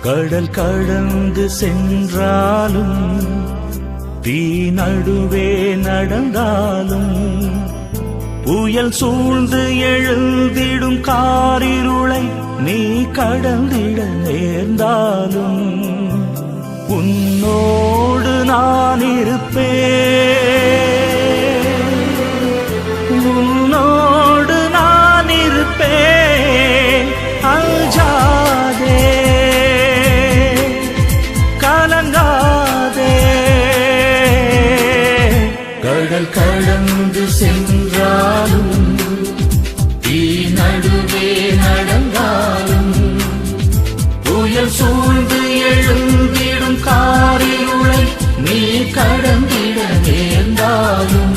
கடல் கடந்து சென்றாலும் தீ நடுவே நடந்தாலும் புயல் சூழ்ந்து எழுந்திடும் காரிருளை நீ கடந்திட நேர்ந்தாலும் உன்னோடு நான் இருப்பேன், உன்னோடு நான் இருப்பேன். அஞ்சாதே, கலங்காதே. கடல் கடந்து சென்றாலும் தீ நடுவே நடந்தாலும் புயல் சூழ்ந்து எழுந்திடும் காரிருளை நீ கடந்திட நேர்ந்தாலும்